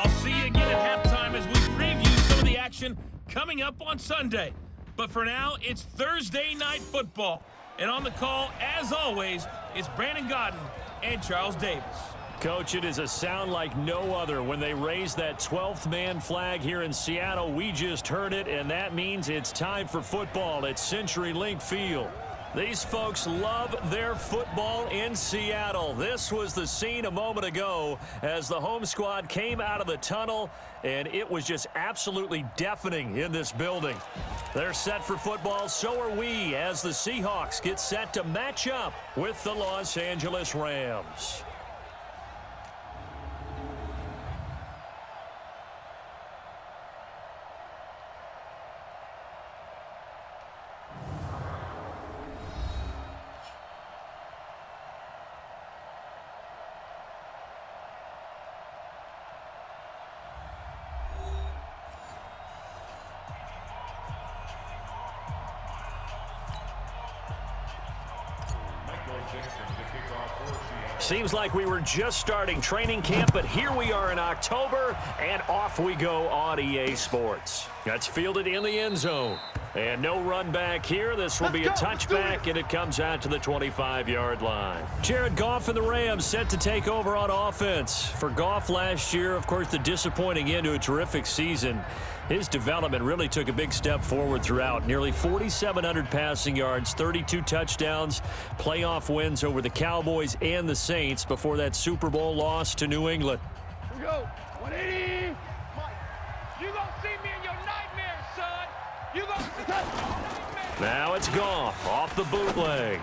I'll see you again at halftime as we preview some of the action coming up on Sunday. But for now, it's Thursday Night Football. And on the call, as always, is Brandon Godden and Charles Davis. Coach, it is a sound like no other when they raise that 12th man flag here in Seattle. We just heard it, and that means it's time for football at CenturyLink Field. These folks love their football in Seattle. This was the scene a moment ago as the home squad came out of the tunnel, and it was just absolutely deafening in this building. They're set for football, so are we, as the Seahawks get set to match up with the Los Angeles Rams. Seems like we were just starting training camp, but here we are in October, and off we go on EA Sports. That's fielded in the end zone. And no run back here. This will be a touchback, and it comes out to the 25-yard line. Jared Goff and the Rams set to take over on offense. For Goff last year, of course, the disappointing end to a terrific season. His development really took a big step forward throughout. Nearly 4,700 passing yards, 32 touchdowns, playoff wins over the Cowboys and the Saints before that Super Bowl loss to New England. Here we go. 180. You gonna see me in your nightmares, son. You gonna see me in your nightmares. Now it's Goff off the bootleg.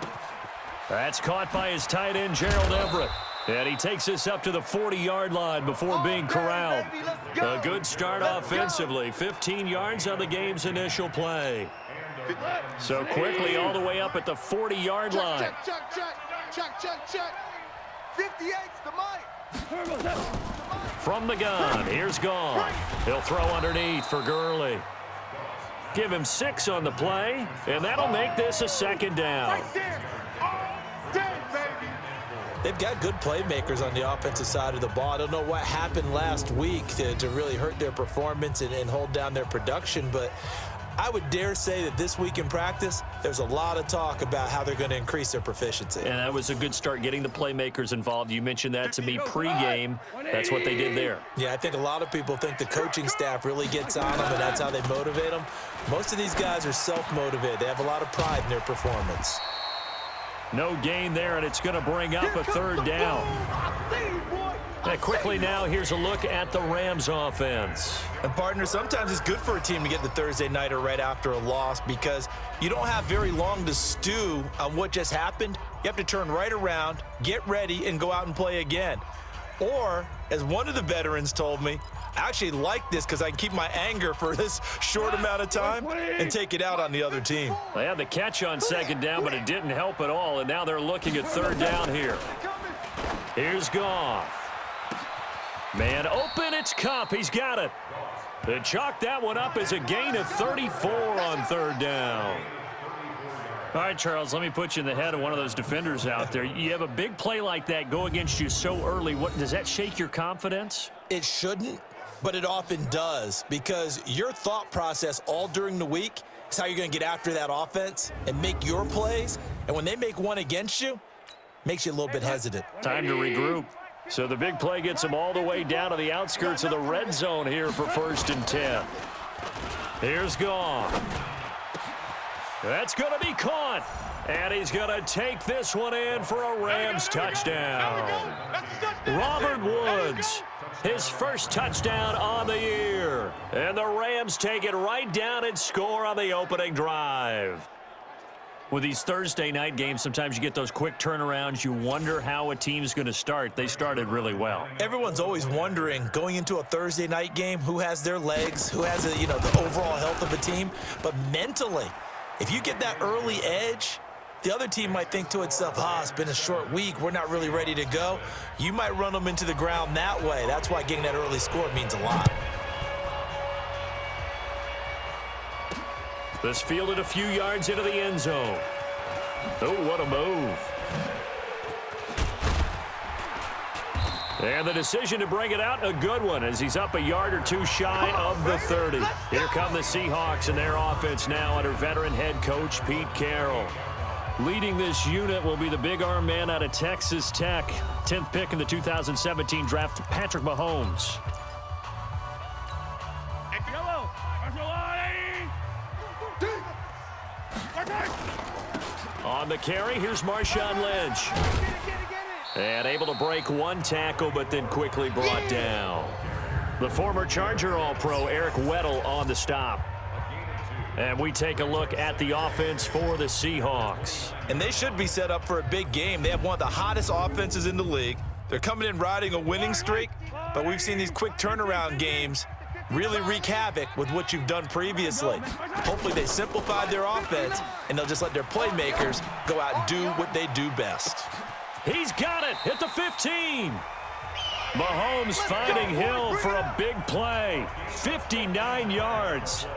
That's caught by his tight end, Gerald Everett. And he takes us up to the 40-yard line before being corralled. A good start offensively. 15 yards on the game's initial play. So quickly all the way up at the 40-yard line. Check. 58's the mic. From the gun, here's Goff. He'll throw underneath for Gurley. Give him 6 on the play, and that'll make this a second down. Right there. All day, baby. They've got good playmakers on the offensive side of the ball. I don't know what happened last week to really hurt their performance and hold down their production, but I would dare say that this week in practice, there's a lot of talk about how they're going to increase their proficiency. And that was a good start getting the playmakers involved. You mentioned that to me pregame. That's what they did there. Yeah, I think a lot of people think the coaching staff really gets on them, and that's how they motivate them. Most of these guys are self-motivated. They have a lot of pride in their performance. No gain there, and it's going to bring up a third down. And quickly now, here's a look at the Rams offense. And partner, sometimes it's good for a team to get the Thursday nighter right after a loss because you don't have very long to stew on what just happened. You have to turn right around, get ready, and go out and play again. Or, as one of the veterans told me, I actually like this because I can keep my anger for this short amount of time and take it out on the other team. They had the catch on second down, but it didn't help at all, and now they're looking at third down here. Here's Goff. Man open, it's Kupp. He's got it. They chalked that one up as a gain of 34 on third down. All right, Charles, let me put you in the head of one of those defenders out there. You have a big play like that go against you so early. What does that shake your confidence? It shouldn't, but it often does because your thought process all during the week is how you're going to get after that offense and make your plays. And when they make one against you, it makes you a little bit hesitant. Time to regroup. So the big play gets him all the way down to the outskirts of the red zone here for 1st and 10. Here's Goff. That's going to be caught. And he's going to take this one in for a Rams touchdown. Robert Woods, his first touchdown on the year. And the Rams take it right down and score on the opening drive. With these Thursday night games, sometimes you get those quick turnarounds. You wonder how a team's going to start. They started really well. Everyone's always wondering, going into a Thursday night game, who has their legs, who has the overall health of a team. But mentally, if you get that early edge, the other team might think to itself, it's been a short week. We're not really ready to go. You might run them into the ground that way. That's why getting that early score means a lot. This fielded a few yards into the end zone. Oh, what a move. And the decision to bring it out, a good one, as he's up a yard or two shy of the 30. Here come the Seahawks and their offense now under veteran head coach Pete Carroll. Leading this unit will be the big arm man out of Texas Tech. 10th pick in the 2017 draft, Patrick Mahomes. On the carry, here's Marshawn Lynch. And able to break one tackle, but then quickly brought down. The former Charger All-Pro Eric Weddle on the stop. And we take a look at the offense for the Seahawks. And they should be set up for a big game. They have one of the hottest offenses in the league. They're coming in riding a winning streak, but we've seen these quick turnaround games really wreak havoc with what you've done previously. Hopefully they simplify their offense, and they'll just let their playmakers go out and do what they do best. He's got it at the 15. Mahomes finding Hill for a big play. 59 yards.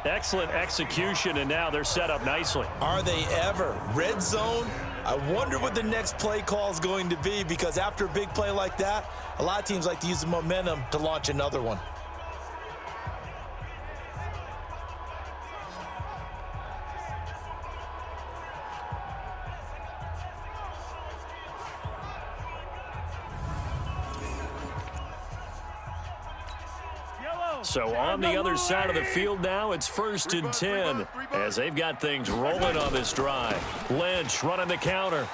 Excellent execution, and now they're set up nicely. Are they ever? Red zone? I wonder what the next play call is going to be, because after a big play like that, a lot of teams like to use the momentum to launch another one. So on the other side of the field now, it's 1st and 10 as they've got things rolling on this drive. Lynch running the counter.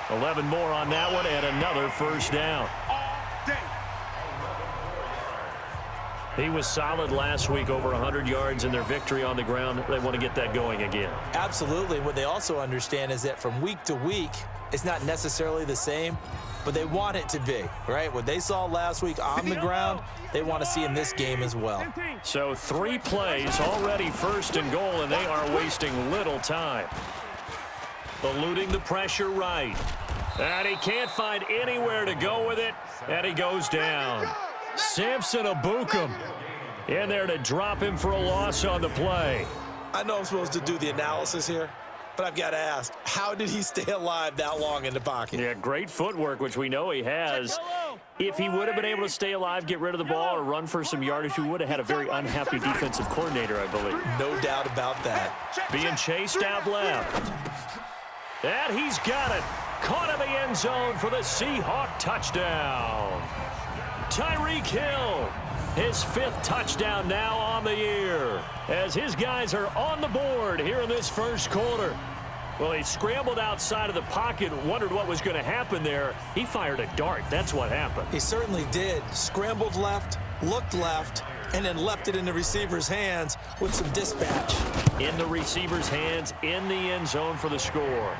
11 more on that one and another first down. He was solid last week, over 100 yards in their victory on the ground. They want to get that going again. Absolutely. What they also understand is that from week to week, it's not necessarily the same, but they want it to be, right? What they saw last week on the ground, they want to see in this game as well. So 3 plays, already 1st and goal, and they are wasting little time. Eluding the pressure right. And he can't find anywhere to go with it, and he goes down. Samson Abukum in there to drop him for a loss on the play. I know I'm supposed to do the analysis here, but I've got to ask, how did he stay alive that long in the pocket? Yeah, great footwork, which we know he has. If he would have been able to stay alive, get rid of the ball, or run for some yardage, he would have had a very unhappy defensive coordinator, I believe. No doubt about that. Being chased out left. And he's got it. Caught in the end zone for the Seahawk touchdown. Tyreek Hill, his 5th touchdown now on the year, as his guys are on the board here in this first quarter. Well, he scrambled outside of the pocket, wondered what was going to happen there. He fired a dart. That's what happened. He certainly did. Scrambled left, looked left, and then left it in the receiver's hands with some dispatch. In the receiver's hands, in the end zone for the score.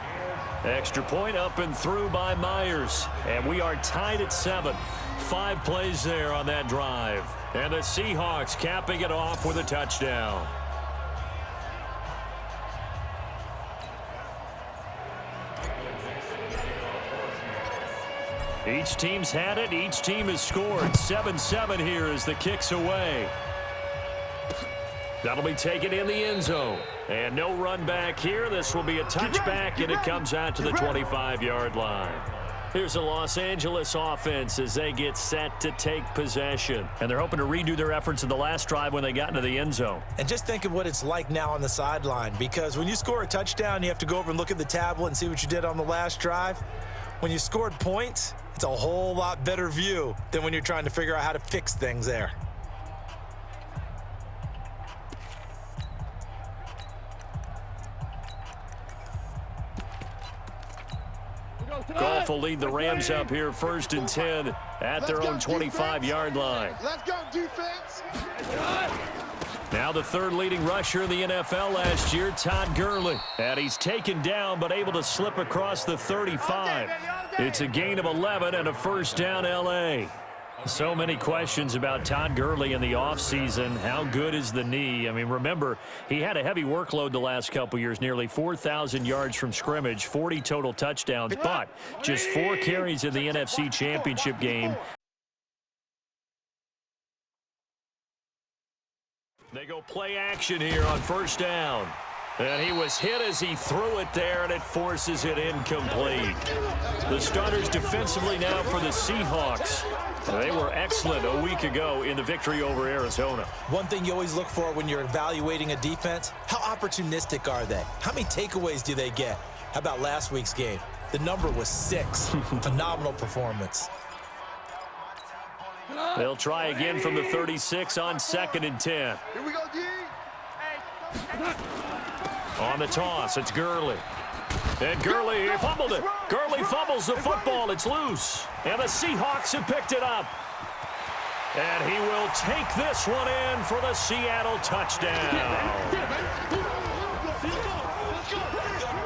Extra point up and through by Myers. And we are tied at 7. 5 plays there on that drive. And the Seahawks capping it off with a touchdown. Each team's had it. Each team has scored. 7-7 here as the kick's away. That'll be taken in the end zone. And no run back here. This will be a touchback, and it comes out to the 25-yard line. Here's the Los Angeles offense as they get set to take possession. And they're hoping to redo their efforts in the last drive when they got into the end zone. And just think of what it's like now on the sideline, because when you score a touchdown, you have to go over and look at the tablet and see what you did on the last drive. When you scored points, it's a whole lot better view than when you're trying to figure out how to fix things there. Goff will lead the Rams up here 1st and 10 at their own 25-yard line. Let's go, defense. Now the 3rd leading rusher in the NFL last year, Todd Gurley. And he's taken down but able to slip across the 35. It's a gain of 11 and a first down L.A. So many questions about Todd Gurley in the offseason. How good is the knee? I mean, remember, he had a heavy workload the last couple years, nearly 4,000 yards from scrimmage, 40 total touchdowns, but just 4 carries in the NFC Championship game. They go play action here on first down. And he was hit as he threw it there, and it forces it incomplete. The starters defensively now for the Seahawks. They were excellent a week ago in the victory over Arizona. One thing you always look for when you're evaluating a defense, how opportunistic are they? How many takeaways do they get? How about last week's game? The number was 6. Phenomenal performance. They'll try again from the 36 on 2nd and 10. Here we go, D. On the toss, it's Gurley. And Gurley fumbled it. Gurley fumbles the football. It's loose. And the Seahawks have picked it up. And he will take this one in for the Seattle touchdown.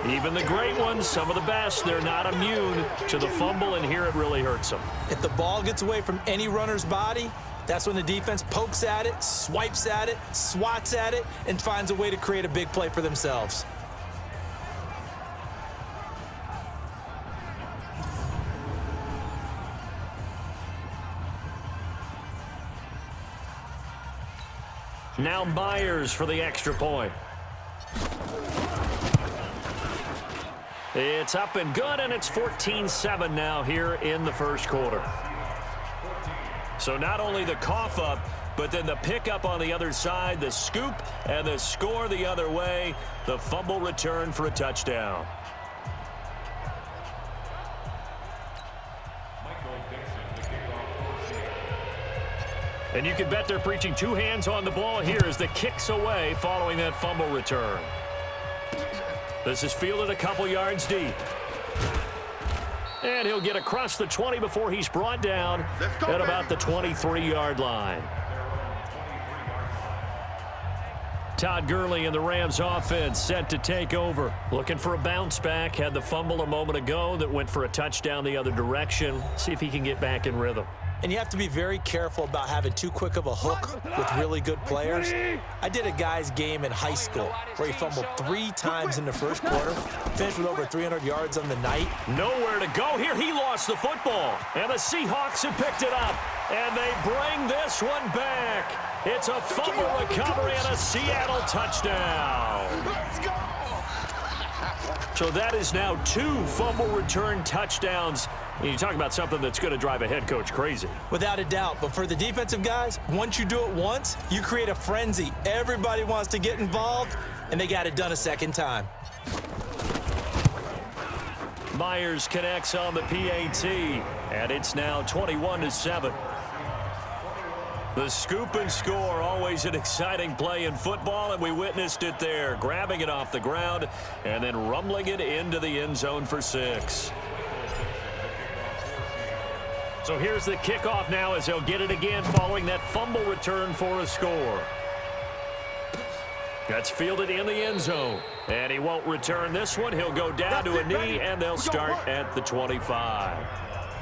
Even the great ones, some of the best, they're not immune to the fumble, and here it really hurts them. If the ball gets away from any runner's body, that's when the defense pokes at it, swipes at it, swats at it, and finds a way to create a big play for themselves. Now Myers for the extra point. It's up and good, and it's 14-7 now here in the first quarter. So not only the cough up, but then the pickup on the other side, the scoop, and the score the other way, the fumble return for a touchdown. And you can bet they're preaching 2 hands on the ball here as the kick's away following that fumble return. This is fielded a couple yards deep. And he'll get across the 20 before he's brought down at about the 23-yard line. Todd Gurley and the Rams offense set to take over. Looking for a bounce back. Had the fumble a moment ago that went for a touchdown the other direction. See if he can get back in rhythm. And you have to be very careful about having too quick of a hook with really good players. I did a guy's game in high school where he fumbled 3 times in the first quarter, finished with over 300 yards on the night. Nowhere to go here. He lost the football. And the Seahawks have picked it up. And they bring this one back. It's a fumble recovery and a Seattle touchdown. Let's go. So that is now 2 fumble return touchdowns. You talk about something that's going to drive a head coach crazy. Without a doubt. But for the defensive guys, once you do it once, you create a frenzy. Everybody wants to get involved, and they got it done a second time. Myers connects on the PAT, and it's now 21-7. The scoop and score, always an exciting play in football, and we witnessed it there, grabbing it off the ground and then rumbling it into the end zone for 6. So here's the kickoff now as they'll get it again following that fumble return for a score. That's fielded in the end zone. And he won't return this one. He'll go down to a knee, and they'll start at the 25.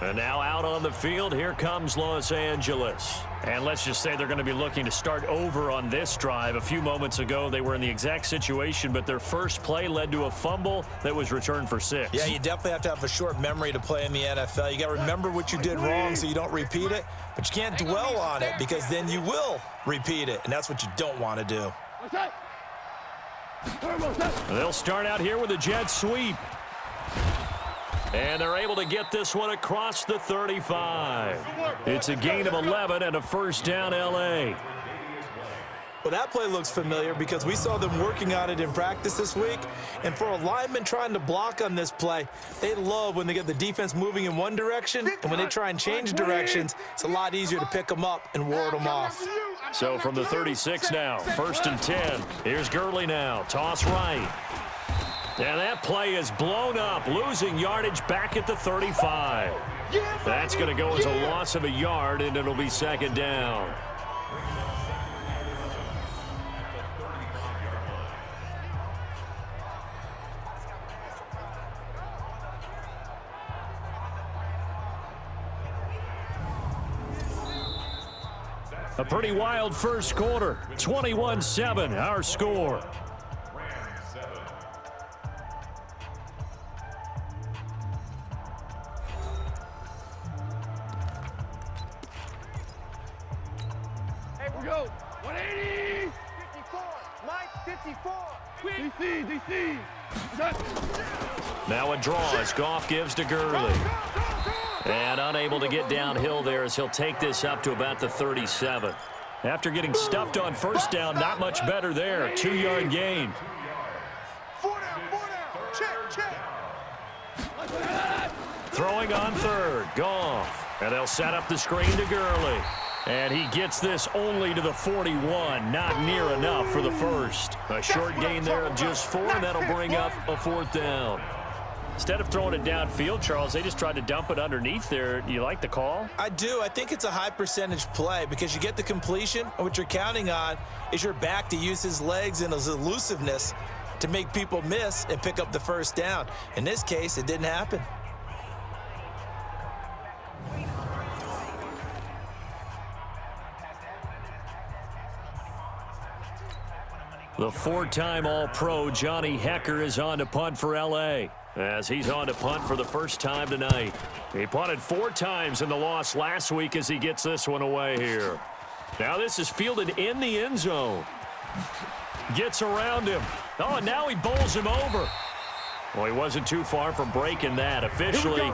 And now out on the field, here comes Los Angeles. And let's just say they're going to be looking to start over on this drive. A few moments ago, they were in the exact situation, but their first play led to a fumble that was returned for 6. Yeah, you definitely have to have a short memory to play in the NFL. You got to remember what you did wrong so you don't repeat it, but you can't dwell on it because then you will repeat it, and that's what you don't want to do. And they'll start out here with a jet sweep. And they're able to get this one across the 35. It's a gain of 11 and a first down, L.A. Well, that play looks familiar because we saw them working on it in practice this week. And for a lineman trying to block on this play, they love when they get the defense moving in one direction. And when they try and change directions, it's a lot easier to pick them up and ward them off. So from the 36 now, 1st and 10. Here's Gurley now. Toss right. And that play is blown up, losing yardage back at the 35. That's going to go as a loss of a yard, and it'll be 2nd down. A pretty wild first quarter. 21-7, our score. Hey, we go. 180. 54. Mike, 54. Now a draw as Goff gives to Gurley. And unable to get downhill there as he'll take this up to about the 37. After getting stuffed on first down, not much better there. 2-yard gain. 4 down. Check. Throwing on third, Goff. And they'll set up the screen to Gurley. And he gets this only to the 41, not near enough for the first. A short gain there of just 4, and that'll bring up a 4th down. Instead of throwing it downfield, Charles, they just tried to dump it underneath there. Do you like the call? I do. I think it's a high percentage play because you get the completion, and what you're counting on is your back to use his legs and his elusiveness to make people miss and pick up the first down. In this case, it didn't happen. The 4-time All-Pro Johnny Hecker is on to punt for L.A. as he's on to punt for the first time tonight. He punted 4 times in the loss last week as he gets this one away here. Now this is fielded in the end zone. Gets around him. Oh, and now he bowls him over. Well, he wasn't too far from breaking that. Officially,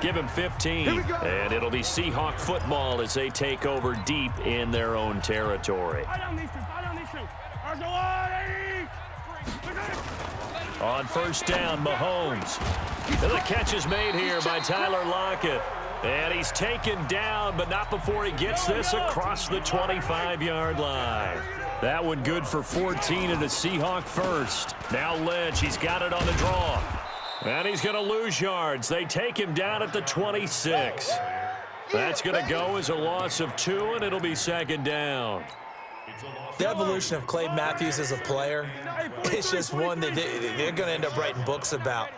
give him 15. And it'll be Seahawk football as they take over deep in their own territory. On first down, Mahomes. The catch is made here by Tyler Lockett. And he's taken down, but not before he gets this across the 25-yard line. That one good for 14 and a Seahawk first. Now Lynch, he's got it on the draw. And he's going to lose yards. They take him down at the 26. That's going to go as a loss of 2, and it'll be 2nd down. The evolution of Clay Matthews as a player, it's just one that they're going to end up writing books about.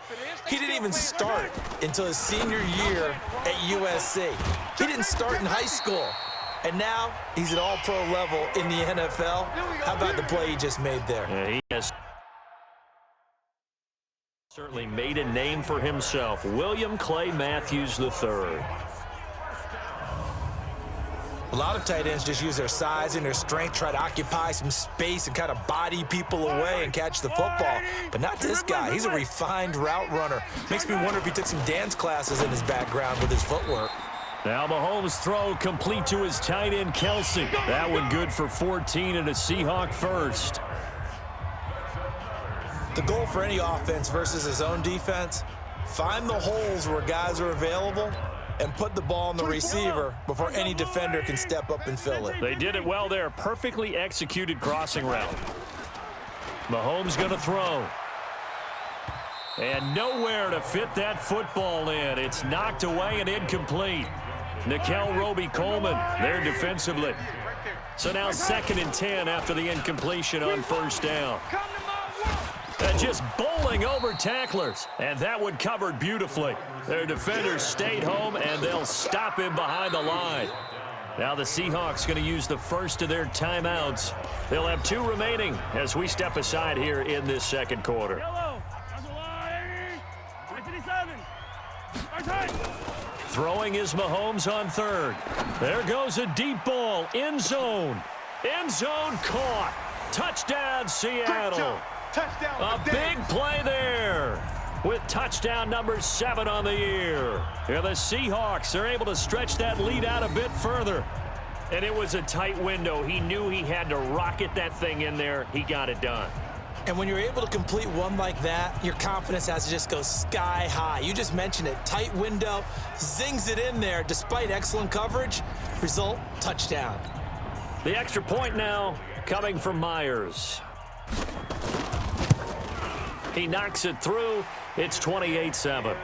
He didn't even start until his senior year at USC. He didn't start in high school. And now he's at all-pro level in the NFL. How about the play he just made there? Yeah, he has certainly made a name for himself. William Clay Matthews III. A lot of tight ends just use their size and their strength, try to occupy some space and kind of body people away and catch the football. But not this guy. He's a refined route runner. Makes me wonder if he took some dance classes in his background with his footwork. Now Mahomes' throw complete to his tight end, Kelsey. That one good for 14 and a Seahawk first. The goal for any offense versus his own defense, find the holes where guys are available and put the ball on the receiver before any defender can step up and fill it. They did it well there. Perfectly executed crossing route. Mahomes going to throw. And nowhere to fit that football in. It's knocked away and incomplete. Nikel Roby-Coleman there defensively. So now 2nd and 10 after the incompletion on first down. And just bowling over tacklers. And that one covered beautifully. Their defenders stayed home, and they'll stop him behind the line. Now the Seahawks going to use the first of their timeouts. They'll have 2 remaining as we step aside here in this second quarter. Throwing is Mahomes on third. There goes a deep ball. End zone. End zone caught. Touchdown, Seattle. A big play there with touchdown number 7 on the year. Here the Seahawks are able to stretch that lead out a bit further. And it was a tight window. He knew he had to rocket that thing in there. He got it done. And when you're able to complete one like that, your confidence has to just go sky high. You just mentioned it. Tight window, zings it in there despite excellent coverage. Result, touchdown. The extra point now coming from Myers. He knocks it through. It's 28-7.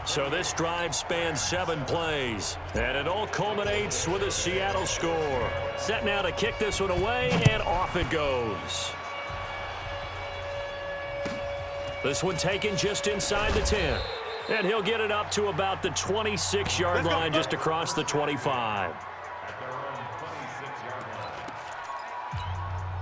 So this drive spans 7 plays, and it all culminates with a Seattle score. Set now to kick this one away, and off it goes. This one taken just inside the 10, and he'll get it up to about the 26-yard line just across the 25.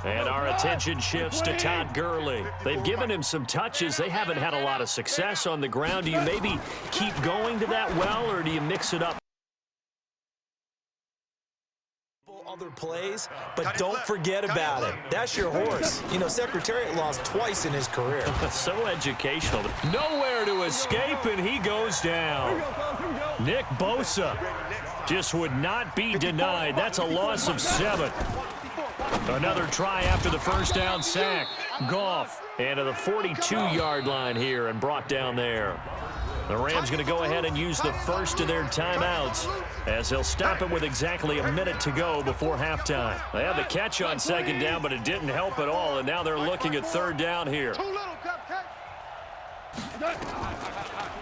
And our attention shifts to Todd Gurley. They've given him some touches. They haven't had a lot of success on the ground. Do you maybe keep going to that well, or do you mix it up? other plays, but don't forget about it. That's your horse. You know, Secretariat lost twice in his career. So educational. Nowhere to escape, and he goes down. Nick Bosa just would not be denied. That's a loss of 7. Another try after the first down sack. Goff and to the 42-yard line here and brought down there. The Rams going to go ahead and use the first of their timeouts as they'll stop it with exactly a minute to go before halftime. They had the catch on second down, but it didn't help at all, and now they're looking at third down here.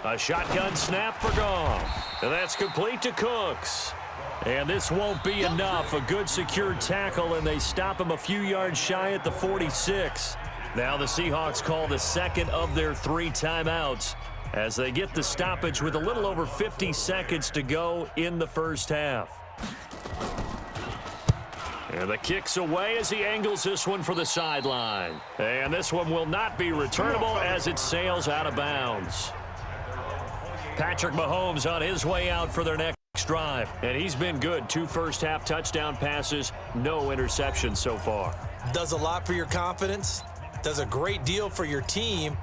A shotgun snap for Goff. And that's complete to Cooks. And this won't be enough. A good secure tackle, and they stop him a few yards shy at the 46. Now the Seahawks call the second of their 3 timeouts as they get the stoppage with a little over 50 seconds to go in the first half. And the kick's away as he angles this one for the sideline. And this one will not be returnable as it sails out of bounds. Patrick Mahomes on his way out for their next drive. And he's been good. 2 first-half touchdown passes, no interceptions so far. Does a lot for your confidence. Does a great deal for your team.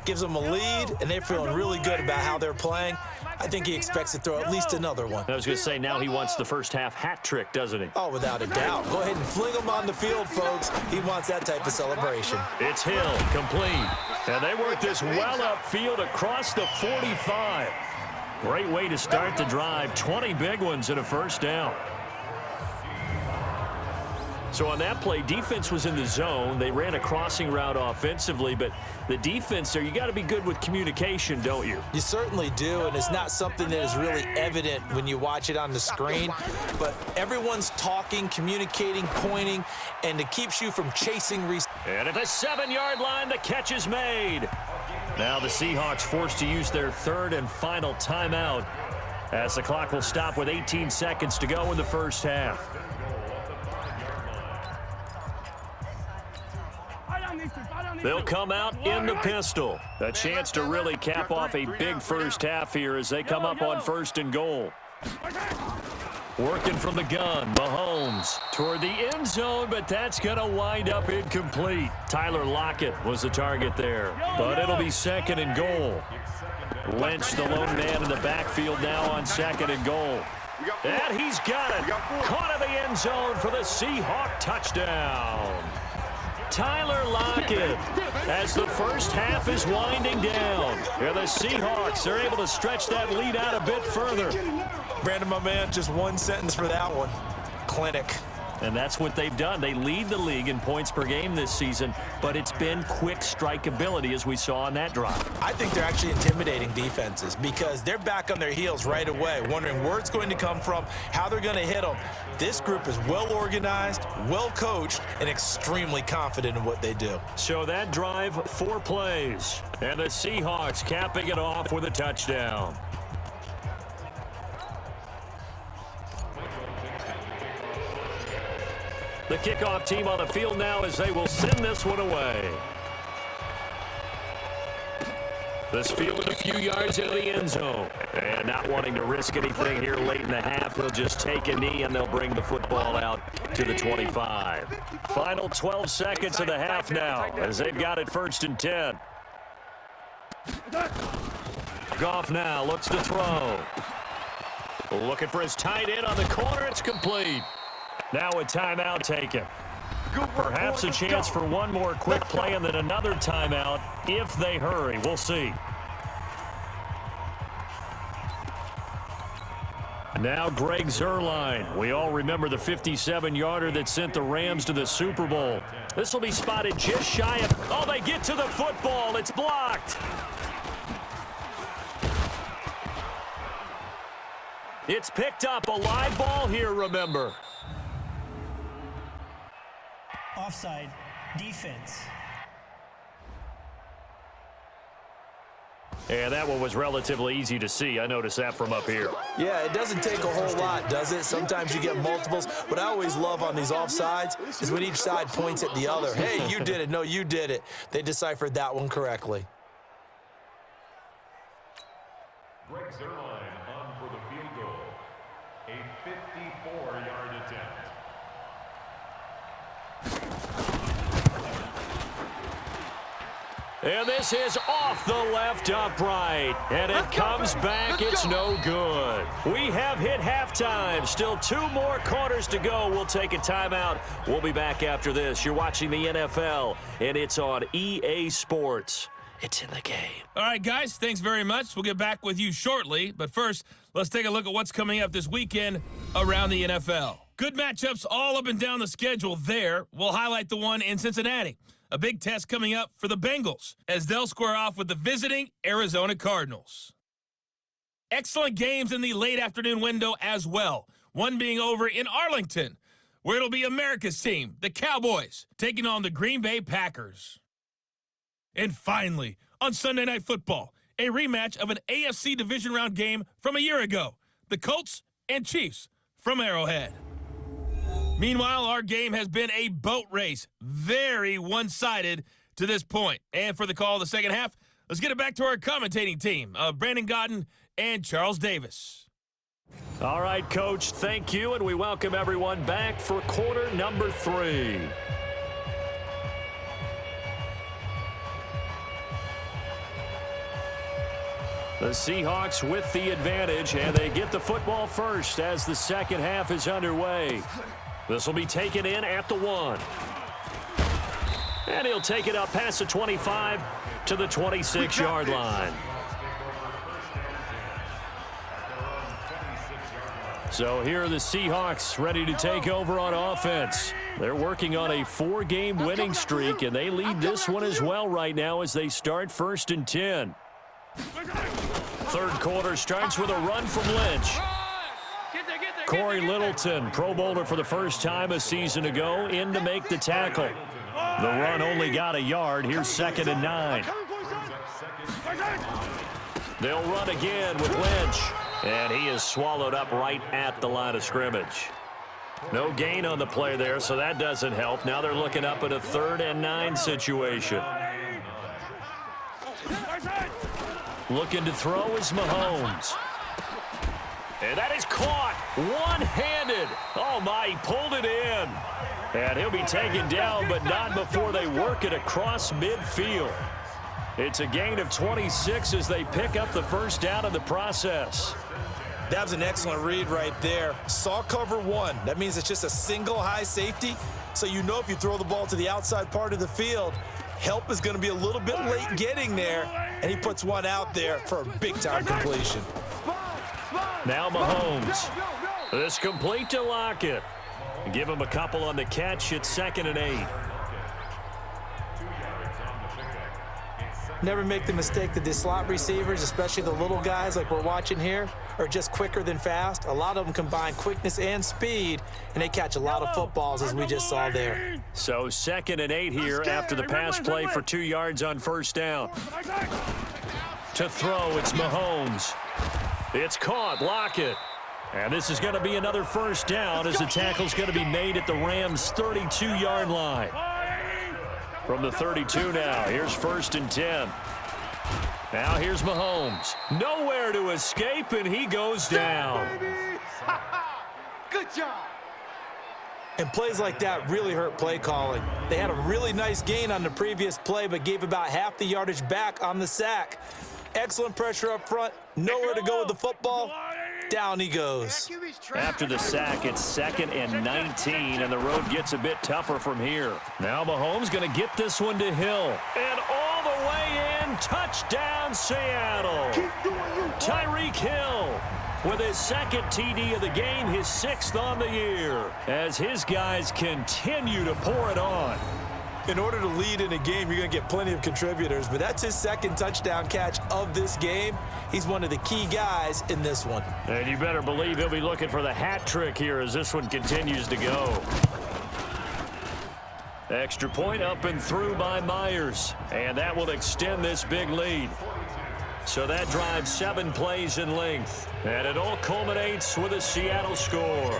Gives them a lead, and they're feeling really good about how they're playing. I think he expects to throw at least another one. I was going to say, now he wants the first-half hat trick, doesn't he? Oh, without a doubt. Go ahead and fling him on the field, folks. He wants that type of celebration. It's Hill, complete. And they work this well upfield across the 45. Great way to start the drive. 20 big ones and a first down. So on that play, defense was in the zone. They ran a crossing route offensively, but the defense there, you got to be good with communication, don't you? You certainly do, and it's not something that is really evident when you watch it on the screen, but everyone's talking, communicating, pointing, and it keeps you from chasing. And at the 7-yard line, the catch is made. Now the Seahawks forced to use their 3rd and final timeout as the clock will stop with 18 seconds to go in the first half. They'll come out in the pistol. A chance to really cap off a big first half here as they come up on 1st and goal. Working from the gun, Mahomes toward the end zone, but that's going to wind up incomplete. Tyler Lockett was the target there, but it'll be 2nd and goal. Lynch, the lone man in the backfield now on 2nd and goal. And he's got it. Caught in the end zone for the Seahawk touchdown. Tyler Lockett as the first half is winding down. And the Seahawks are able to stretch that lead out a bit further. Brandon, my man, just one sentence for that one. Clinic. And that's what they've done. They lead the league in points per game this season, but it's been quick strikeability as we saw on that drive. I think they're actually intimidating defenses because they're back on their heels right away, wondering where it's going to come from, how they're going to hit them. This group is well organized, well coached, and extremely confident in what they do. So that drive, 4 plays, and the Seahawks capping it off with a touchdown. The kickoff team on the field now as they will send this one away. This fielded a few yards into the end zone. And not wanting to risk anything here late in the half, they'll just take a knee and they'll bring the football out to the 25. Final 12 seconds of the half now as they've got it 1st and 10. Goff now looks to throw. Looking for his tight end on the corner. It's complete. Now a timeout taken. Perhaps a chance for one more quick play and then another timeout if they hurry. We'll see. Now Greg Zuerlein. We all remember the 57-yarder that sent the Rams to the Super Bowl. This will be spotted just shy of... Oh, they get to the football. It's blocked. It's picked up. A live ball here, remember. Offside, defense. Yeah, that one was relatively easy to see. I noticed that from up here. Yeah, it doesn't take a whole lot, does it? Sometimes you get multiples. What I always love on these offsides is when each side points at the other. Hey, you did it. No, you did it. They deciphered that one correctly. Greg Zuerlein on for the field goal. A 54-yard attempt. And this is off the left upright. And it comes back. It's no good. We have hit halftime. Still 2 more quarters to go. We'll take a timeout. We'll be back after this. You're watching the NFL, and it's on EA Sports. It's in the game. All right, guys, thanks very much. We'll get back with you shortly. But first, let's take a look at what's coming up this weekend around the NFL. Good matchups all up and down the schedule there. We'll highlight the one in Cincinnati. A big test coming up for the Bengals as they'll square off with the visiting Arizona Cardinals. Excellent games in the late afternoon window as well. One being over in Arlington, where it'll be America's team, the Cowboys, taking on the Green Bay Packers. And finally, on Sunday Night Football, a rematch of an AFC division round game from a year ago, the Colts and Chiefs from Arrowhead. Meanwhile, our game has been a boat race, very one-sided to this point. And for the call of the second half, let's get it back to our commentating team of Brandon Godden and Charles Davis. All right, Coach, thank you, and we welcome everyone back for quarter number 3. The Seahawks with the advantage, and they get the football first as the second half is underway. This will be taken in at the 1. And he'll take it up past the 25 to the 26-yard line. So here are the Seahawks ready to take over on offense. They're working on a 4-game winning streak, and they lead this one as well right now as they start 1st and 10. Third quarter starts with a run from Lynch. Corey Littleton, Pro Bowler for the first time a season ago, in to make the tackle. The run only got a yard. Here's 2nd and 9. They'll run again with Lynch, and he is swallowed up right at the line of scrimmage. No gain on the play there, so that doesn't help. Now they're looking up at a 3rd and 9 situation. Looking to throw is Mahomes. And that is caught one-handed. Oh, my, he pulled it in. And he'll be taken down, but not before they work it across midfield. It's a gain of 26 as they pick up the first down in the process. That was an excellent read right there. Saw cover 1. That means it's just a single high safety. So you know if you throw the ball to the outside part of the field, help is going to be a little bit late getting there. And he puts one out there for a big-time completion. Now Mahomes. This complete to Lockett. Give him a couple on the catch. It's 2nd and 8. Never make the mistake that the slot receivers, especially the little guys like we're watching here, are just quicker than fast. A lot of them combine quickness and speed, and they catch a lot of footballs, as we just saw there. So 2nd and 8 here after the pass play for 2 yards on first down. To throw, it's Mahomes. It's caught, Lockett. And this is going to be another first down as the tackle's going to be made at the Rams' 32-yard line. From the 32 now, here's 1st and 10. Now here's Mahomes. Nowhere to escape, and he goes down. Good job. And plays like that really hurt play calling. They had a really nice gain on the previous play, but gave about half the yardage back on the sack. Excellent pressure up front. Nowhere to go with the football. Down he goes. After the sack, it's 2nd and 19, and the road gets a bit tougher from here. Now Mahomes going to get this one to Hill. And all the way in, touchdown Seattle. Tyreek Hill with his 2nd TD of the game, his 6th on the year, as his guys continue to pour it on. In order to lead in a game, you're going to get plenty of contributors, but that's his 2nd touchdown catch of this game. He's one of the key guys in this one. And you better believe he'll be looking for the hat trick here as this one continues to go. Extra point up and through by Myers, and that will extend this big lead. So that drives 7 plays in length, and it all culminates with a Seattle score.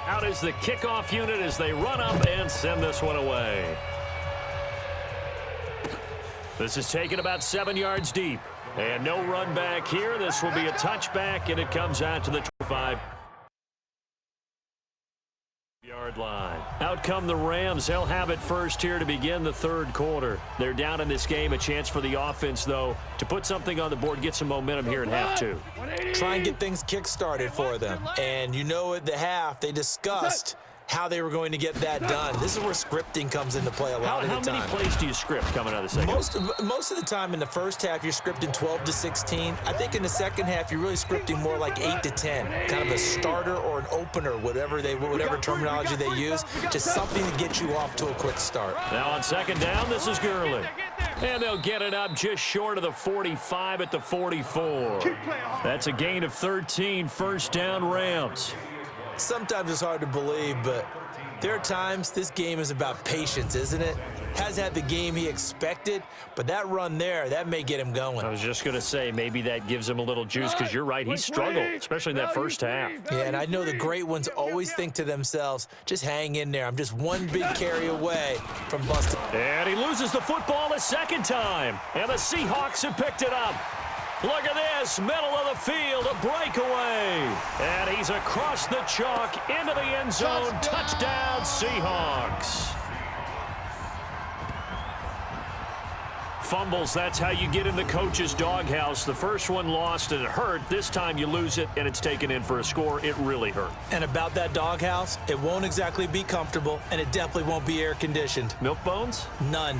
Out is the kickoff unit as they run up and send this one away. This is taken about 7 yards deep. And no run back here. This will be a touchback, and it comes out to the 25. Yard line. Out come the Rams. They'll have it first here to begin the third quarter. They're down in this game. A chance for the offense, though, to put something on the board, get some momentum here in half two. Try and get things kick-started for them. And you know at the half, they discussed how they were going to get that done. This is where scripting comes into play a lot of the time. How many plays do you script coming out of the second? Most of the time in the first half, you're scripting 12 to 16. I think in the second half, you're really scripting more like 8 to 10. Kind of a starter or an opener, whatever terminology they use. Just something to get you off to a quick start. Now on second down, this is Gurley. And they'll get it up just short of the 45 at the 44. That's a gain of 13, first down Rams. Sometimes it's hard to believe, but there are times this game is about patience, isn't it? Has had the game he expected, but that run there, that may get him going. I was just going to say, maybe that gives him a little juice, because you're right, he struggled, especially in that first half. Yeah, and I know the great ones always think to themselves, just hang in there. I'm just one big carry away from busting. And he loses the football a second time, and the Seahawks have picked it up. Look at this, middle of the field, a breakaway. And he's across the chalk into the end zone. Touchdown, Seahawks. Fumbles, that's how you get in the coach's doghouse. The first one lost and it hurt. This time you lose it and it's taken in for a score. It really hurt. And about that doghouse, it won't exactly be comfortable, and it definitely won't be air-conditioned. Milk bones? None.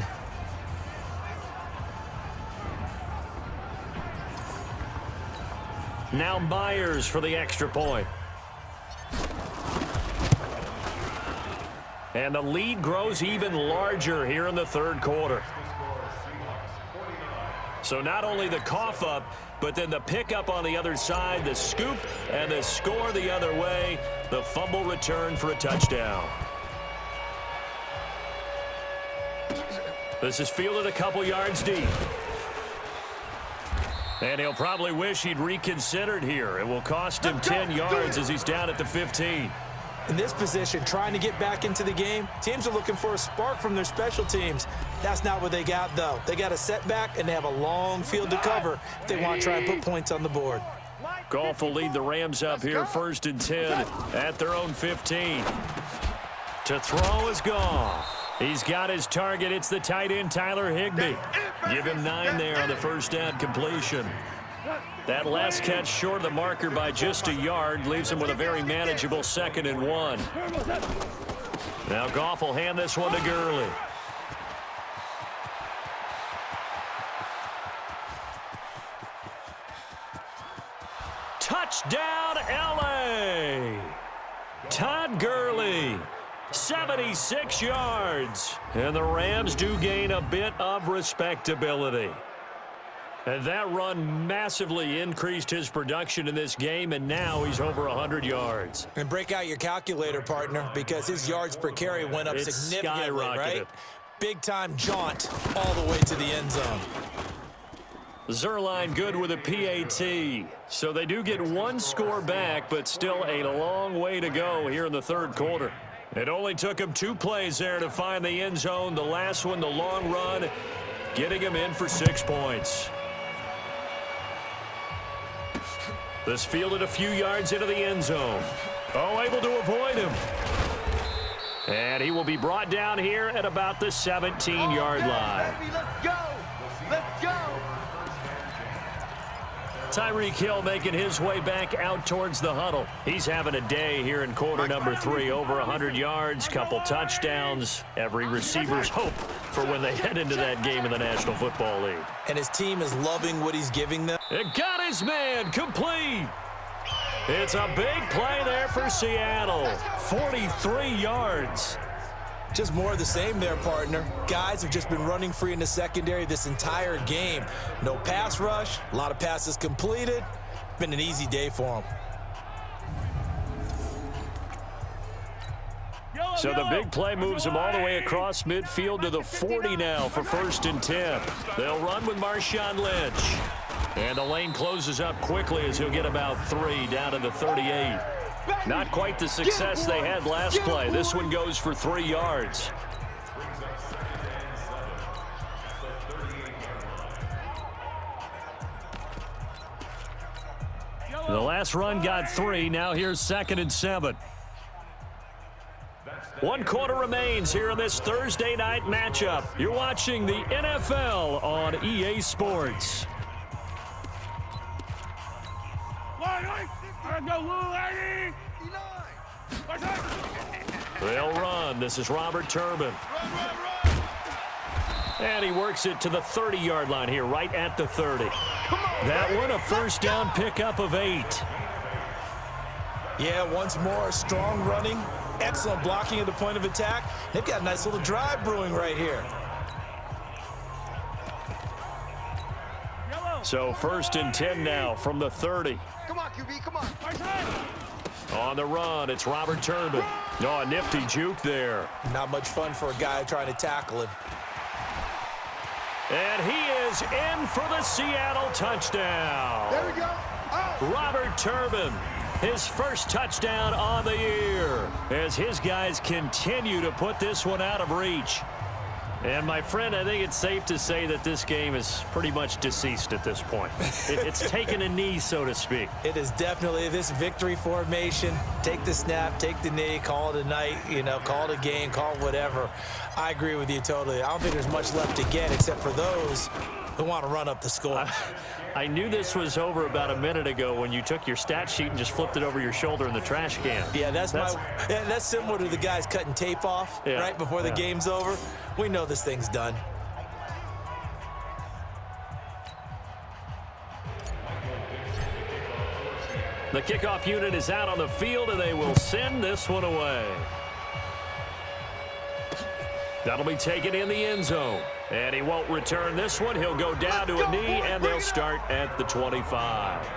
Now Myers for the extra point. And the lead grows even larger here in the third quarter. So not only the cough up, but then the pickup on the other side, the scoop, and the score the other way. The fumble return for a touchdown. This is fielded a couple yards deep. And he'll probably wish he'd reconsidered here. It will cost him 10 yards as he's down at the 15. In this position, trying to get back into the game, teams are looking for a spark from their special teams. That's not what they got, though. They got a setback, and they have a long field to cover if they want to try and put points on the board. Goff will lead the Rams up here first and 10 at their own 15. To throw is Goff. He's got his target. It's the tight end, Tyler Higbee. Give him 9 there on the first down completion. That last catch short of the marker by just a yard leaves him with a very manageable 2nd and 1. Now Goff will hand this one to Gurley. Touchdown, L.A. Todd Gurley. 76 yards. And the Rams do gain a bit of respectability. And that run massively increased his production in this game, and now he's over 100 yards. And break out your calculator, partner, because his yards per carry went up significantly, right? Big-time jaunt all the way to the end zone. Zerline good with a PAT. So they do get one score back, but still a long way to go here in the third quarter. It only took him 2 plays there to find the end zone. The last one, the long run, getting him in for 6 points. This fielded a few yards into the end zone. Oh, able to avoid him. And he will be brought down here at about the 17-yard line. Let's go! Let's go! Tyreek Hill making his way back out towards the huddle. He's having a day here in quarter number 3. Over 100 yards, couple touchdowns. Every receiver's hope for when they head into that game in the National Football League. And his team is loving what he's giving them. It got his man complete. It's a big play there for Seattle. 43 yards. Just more of the same there, partner. Guys have just been running free in the secondary this entire game. No pass rush, a lot of passes completed. Been an easy day for them. So the big play moves them all the way across midfield to the 40 now for 1st and 10. They'll run with Marshawn Lynch. And the lane closes up quickly as he'll get about 3 down to the 38. Not quite the success they had last play. This one goes for 3 yards. The last run got 3. Now here's 2nd and 7. 1 quarter remains here in this Thursday night matchup. You're watching the NFL on EA Sports. They'll run. This is Robert Turbin. And he works it to the 30-yard line here, right at the 30. That one, a first down pickup of 8. Yeah, once more, strong running, excellent blocking at the point of attack. They've got a nice little drive brewing right here. So 1st and 10 now from the 30. Come on, QB, come on. On the run, it's Robert Turbin. Oh, a nifty juke there. Not much fun for a guy trying to tackle him. And he is in for the Seattle touchdown. There we go. Oh. Robert Turbin, his first touchdown on the year, as his guys continue to put this one out of reach. And, my friend, I think it's safe to say that this game is pretty much deceased at this point. It's taken a knee, so to speak. It is definitely this victory formation. Take the snap, take the knee, call it a night, call it a game, call it whatever. I agree with you totally. I don't think there's much left to get except for those who want to run up the score. I knew this was over about a minute ago when you took your stat sheet and just flipped it over your shoulder in the trash can. Yeah, that's similar to the guys cutting tape off right before the game's over. We know this thing's done. The kickoff unit is out on the field, and they will send this one away. That'll be taken in the end zone. And he won't return this one. He'll go down to a knee, and they'll start at the 25.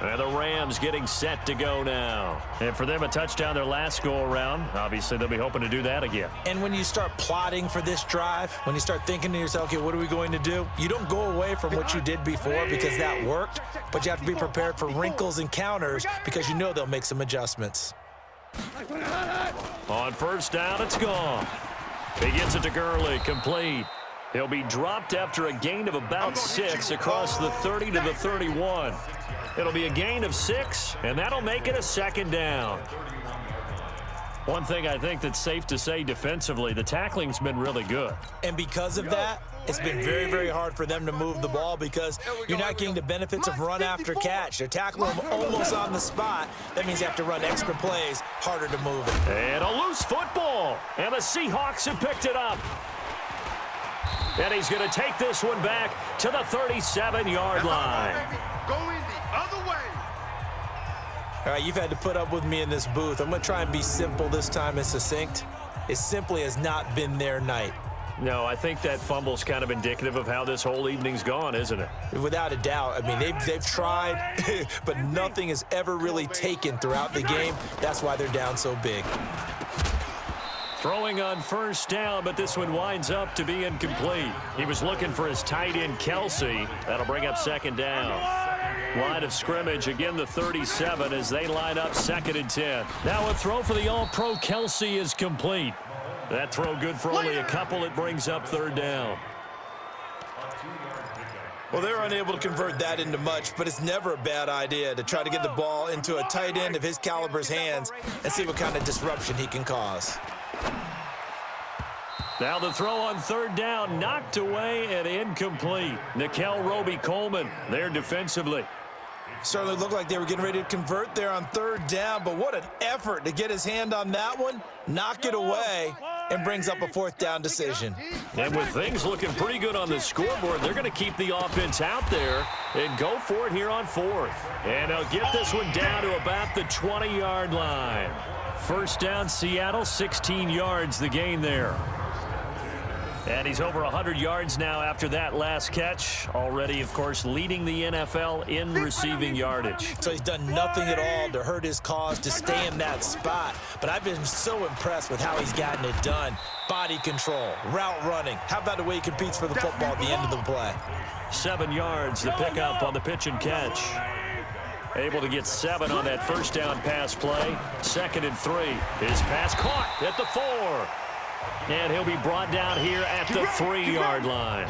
And the Rams getting set to go now. And for them, a touchdown their last go-around. Obviously, they'll be hoping to do that again. And when you start plotting for this drive, when you start thinking to yourself, okay, what are we going to do? You don't go away from what you did before because that worked, but you have to be prepared for wrinkles and counters because you know they'll make some adjustments. On first down, it's gone. He gets it to Gurley, complete. He'll be dropped after a gain of about 6 across the 30 to the 31. It'll be a gain of 6, and that'll make it a 2nd down. One thing I think that's safe to say defensively, the tackling's been really good. And because of that, it's been very, very hard for them to move the ball because you're not getting the benefits of run after catch. They're tackling them almost on the spot. That means you have to run extra plays, harder to move it. And a loose football, and the Seahawks have picked it up. And he's going to take this one back to the 37-yard line. Going the other way. All right, you've had to put up with me in this booth. I'm going to try and be simple this time and succinct. It simply has not been their night. No, I think that fumble's kind of indicative of how this whole evening's gone, isn't it? Without a doubt. I mean, they've tried, but nothing has ever really taken throughout the game. That's why they're down so big. Throwing on first down, but this one winds up to be incomplete. He was looking for his tight end, Kelsey. That'll bring up 2nd down. Line of scrimmage, again the 37 as they line up 2nd and 10. Now a throw for the All-Pro Kelsey is complete. That throw good for only a couple. It brings up 3rd down. Well, they're unable to convert that into much, but it's never a bad idea to try to get the ball into a tight end of his caliber's hands and see what kind of disruption he can cause. Now the throw on 3rd down, knocked away and incomplete. Nikel Roby-Coleman there defensively. Certainly looked like they were getting ready to convert there on 3rd down, but what an effort to get his hand on that one, knock it away, and brings up a 4th down decision. And with things looking pretty good on the scoreboard, they're going to keep the offense out there and go for it here on 4th. And they'll get this one down to about the 20-yard line. First down, Seattle, 16 yards the gain there. And he's over 100 yards now after that last catch. Already, of course, leading the NFL in receiving yardage. So he's done nothing at all to hurt his cause, to stay in that spot. But I've been so impressed with how he's gotten it done. Body control, route running. How about the way he competes for the football at the end of the play? 7 yards, the pickup on the pitch and catch. Able to get 7 on that first down pass play. 2nd and 3. His pass caught at the 4. And he'll be brought down here at the 3-yard line.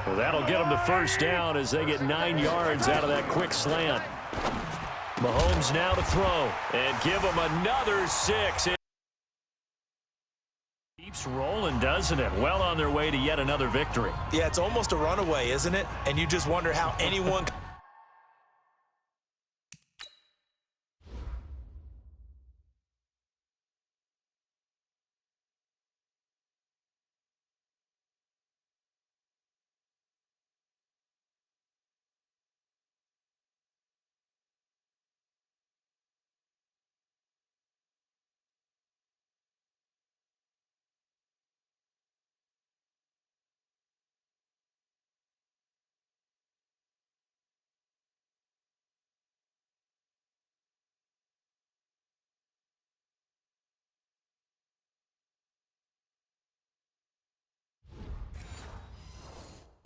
Well, that'll get him the first down as they get 9 yards out of that quick slant. Mahomes now to throw and give him another 6. Keeps rolling, doesn't it? Well on their way to yet another victory. Yeah, it's almost a runaway, isn't it? And you just wonder how anyone...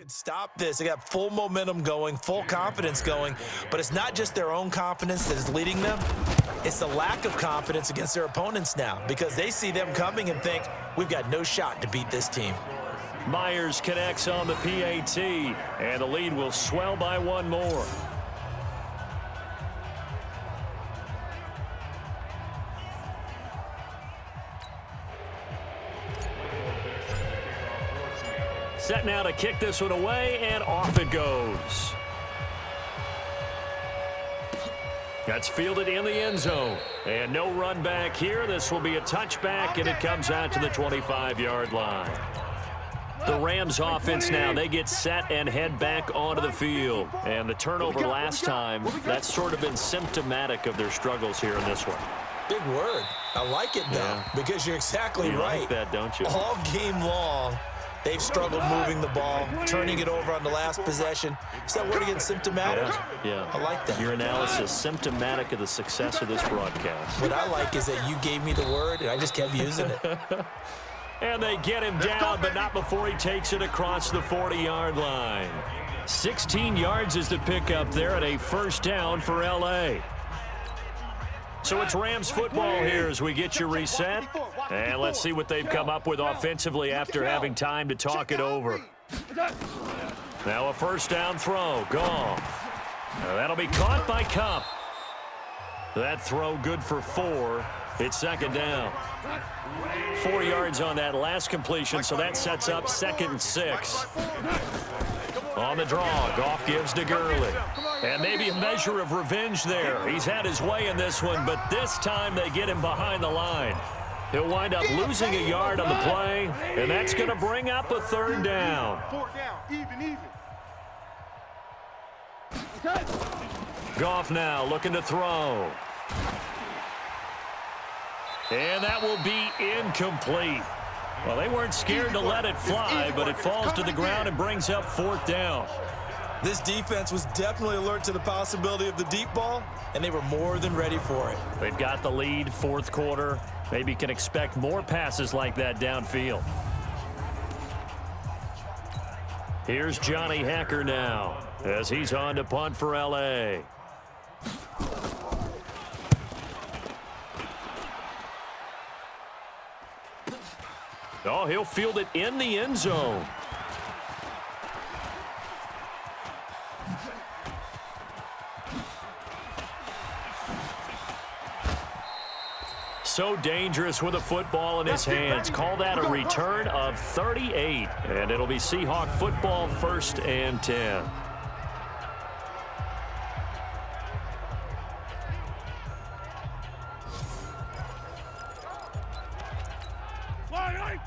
Stop this. They got full momentum going, full confidence going, but it's not just their own confidence that is leading them. It's the lack of confidence against their opponents now because they see them coming and think, we've got no shot to beat this team. Myers connects on the PAT, and the lead will swell by one more. Set now to kick this one away, and off it goes. That's fielded in the end zone. And no run back here. This will be a touchback, and it comes out to the 25-yard line. The Rams offense now, they get set and head back onto the field. And the turnover last time, that's sort of been symptomatic of their struggles here in this one. Big word. I like it, though, because you're exactly right. You like that, don't you? All game long, they've struggled moving the ball, turning it over on the last possession. Is that word again, symptomatic? Yeah. I like that. Your analysis, symptomatic of the success of this broadcast. What I like is that you gave me the word, and I just kept using it. And they get him down, but not before he takes it across the 40-yard line. 16 yards is the pickup there at a first down for L.A. So it's Rams football here as we get you reset. And let's see what they've come up with offensively after having time to talk it over. Now a first down throw. Goff. Now that'll be caught by Cup. That throw good for 4. It's second down. 4 yards on that last completion, so that sets up 2nd and 6. On the draw, Goff gives to Gurley. And maybe a measure of revenge there. He's had his way in this one, but this time they get him behind the line. He'll wind up losing a yard on the play, and that's going to bring up a 3rd down. 4th down, even. Goff now looking to throw. And that will be incomplete. Well, they weren't scared to let it fly, but it falls to the ground and brings up 4th down. This defense was definitely alert to the possibility of the deep ball, and they were more than ready for it. They've got the lead, 4th quarter. Maybe can expect more passes like that downfield. Here's Johnny Hacker now as he's on to punt for L.A. Oh, he'll field it in the end zone. So dangerous with a football in his hands. Call that a return of 38. And it'll be Seahawk football, 1st and 10.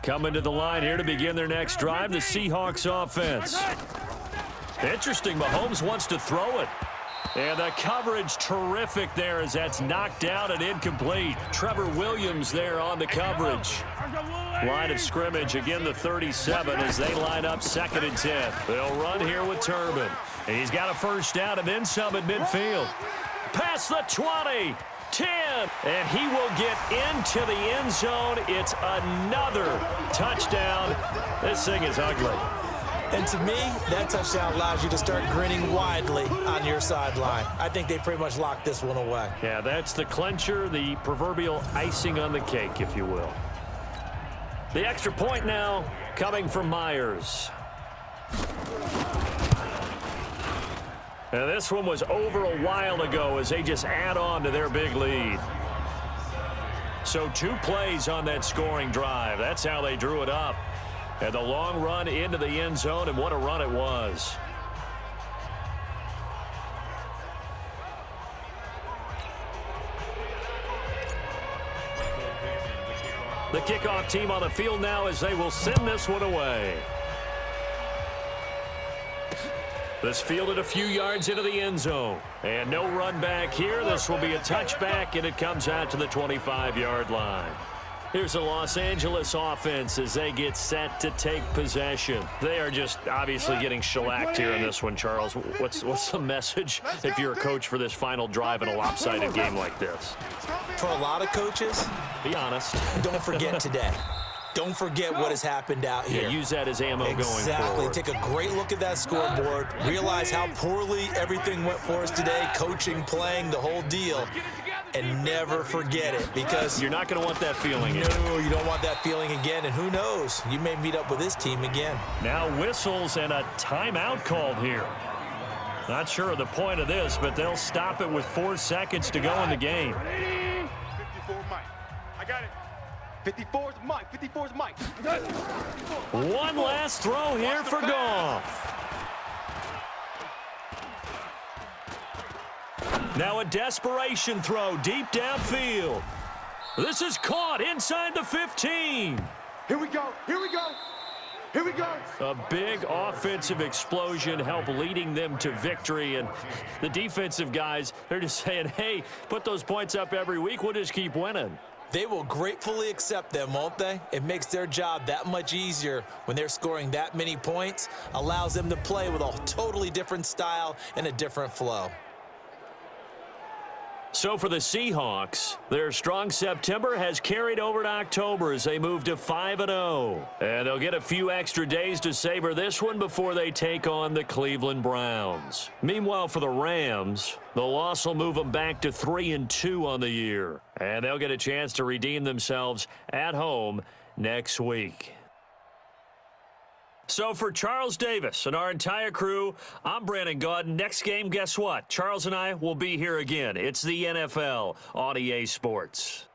Coming to the line here to begin their next drive, the Seahawks offense. Interesting, Mahomes wants to throw it. And the coverage terrific there as that's knocked down and incomplete. Trevor Williams there on the coverage. Line of scrimmage, again the 37 as they line up 2nd and 10. They'll run here with Turbin. And he's got a first down and then some at midfield. Past the 20. 10, and he will get into the end zone. It's another touchdown. This thing is ugly. And to me, that touchdown allows you to start grinning widely on your sideline. I think they pretty much locked this one away. Yeah, that's the clincher, the proverbial icing on the cake, if you will. The extra point now coming from Myers. And this one was over a while ago as they just add on to their big lead. So 2 plays on that scoring drive. That's how they drew it up. And the long run into the end zone, and what a run it was. The kickoff team on the field now as they will send this one away. This fielded a few yards into the end zone. And no run back here. This will be a touchback, and it comes out to the 25-yard line. Here's the Los Angeles offense as they get set to take possession. They are just obviously getting shellacked here in this one, Charles. What's the message if you're a coach for this final drive in a lopsided game like this? For a lot of coaches, be honest. Don't forget today. Don't forget what has happened out here. Yeah, use that as ammo going forward. Exactly. Take a great look at that scoreboard. Realize how poorly everything went for us today. Coaching, playing, the whole deal. And never forget it, because you're not going to want that feeling again. No, you don't want that feeling again. And who knows? You may meet up with this team again. Now whistles and a timeout called here. Not sure of the point of this, but they'll stop it with 4 seconds to go in the game. 54 Mike. I got it. 54's Mike. 54's Mike. One last throw here for Goff. Now a desperation throw deep downfield. This is caught inside the 15. Here we go. Here we go. Here we go. A big offensive explosion helped leading them to victory. And the defensive guys, they're just saying, hey, put those points up every week. We'll just keep winning. They will gratefully accept them, won't they? It makes their job that much easier when they're scoring that many points. Allows them to play with a totally different style and a different flow. So for the Seahawks, their strong September has carried over to October as they move to 5-0. And they'll get a few extra days to savor this one before they take on the Cleveland Browns. Meanwhile, for the Rams, the loss will move them back to 3-2 on the year. And they'll get a chance to redeem themselves at home next week. So for Charles Davis and our entire crew, I'm Brandon Gaudin. Next game, guess what? Charles and I will be here again. It's the NFL on EA Sports.